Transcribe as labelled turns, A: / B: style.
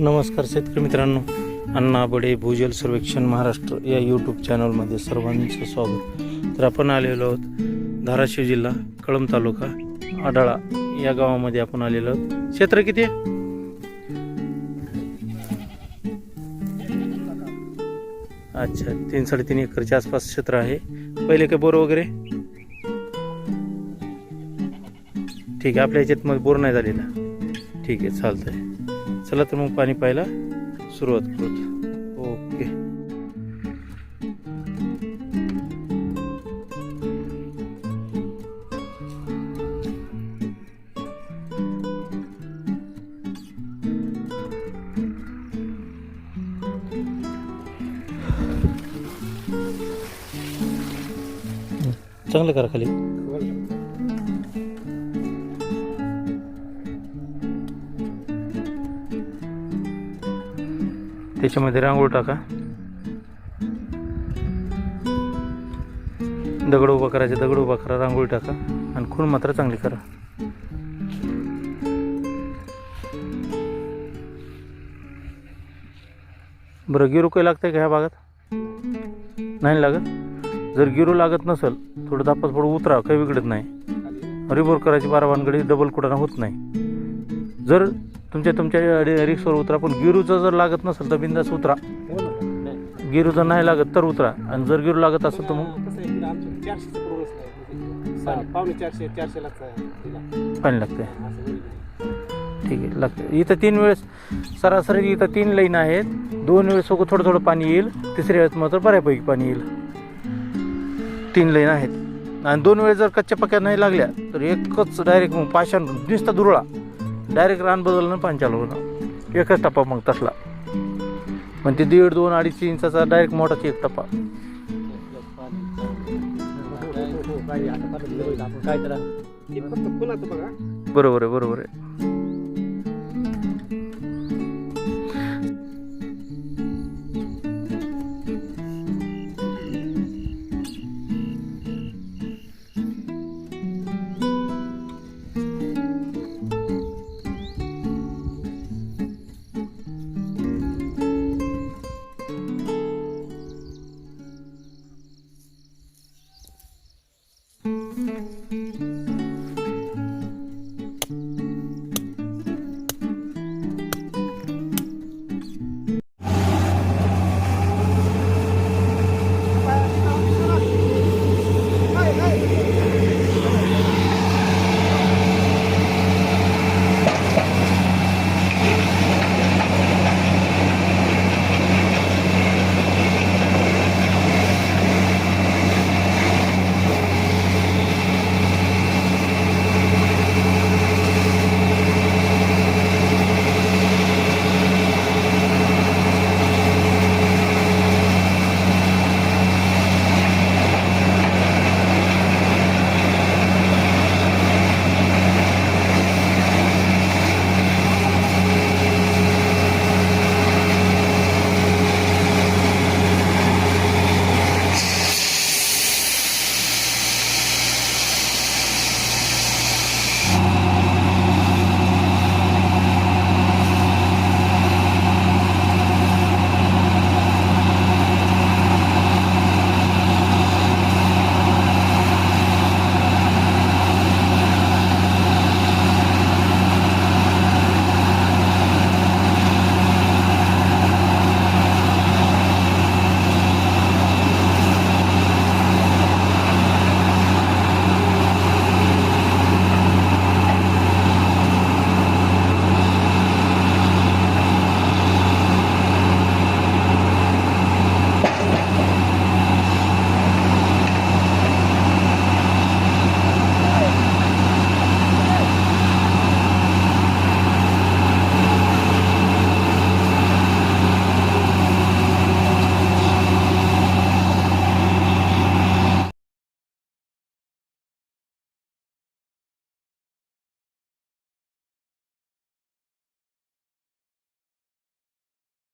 A: नमस्कार शेतकरी मित्रांनो, अण्णा बडे भूजल सर्वेक्षण महाराष्ट्र या यूट्यूब चॅनलमध्ये सर्वांचं स्वागत. तर आपण आलेलो आहोत धाराशिव जिल्हा कळंब तालुका आढाळा या गावामध्ये आपण आलेलो आहोत. क्षेत्र किती आहे? अच्छा, 3-3.5 एकरच्या आसपास क्षेत्र आहे. पहिले काय बोर वगैरे? ठीक आहे, आपल्या याच्यात मग बोर नाही झालेला. ठीक आहे, चालतंय. चला तर मग पाणी पाहायला सुरुवात करू. ओके. चांगलं करा खाली. त्याच्यामध्ये रांगोळ टाका. दगड उभा करायचे, दगड उभा करा, रांगोळी टाका आणि खूण मात्र चांगली करा. बरं, गिरू काही लागतंय का ह्या भागात? नाही लागत. जर गिरू लागत नसेल, थोडं दापास थोडं उतरा, काही बिघडत नाही. रिबोर करायची 12 वानगडी, डबल कुडाना होत नाही. जर तुमच्या रिक्सवर उतरा, पण गिरूचं जर लागत नसेल तर बिंदास उतरा. गिरू जर नाही लागत तर उतरा, आणि जर गिरू लागत असेल तर मग पाणी लागतंय. ठीक आहे, लागतं. इथं 3 वेळेस सरासरी इथं 3 लाईन आहेत. 2 वेळेस थोडं थोडं पाणी येईल, तिसऱ्या वेळेस मात्र बऱ्यापैकी पाणी येईल. 3 लाईन आहेत, आणि 2 वेळेस जर कच्च्या पक्या नाही लागल्या तर एकच डायरेक्ट मग पाषाण नुसता दुरळा डायरेक्ट रान बदलणं, पाणी चालू होणं. एकच टप्पा मग तसला, पण ते 1.5, 2, 2.5 इंचाचा डायरेक्ट मोठाची एक टप्पा. बरोबर आहे, बरोबर आहे.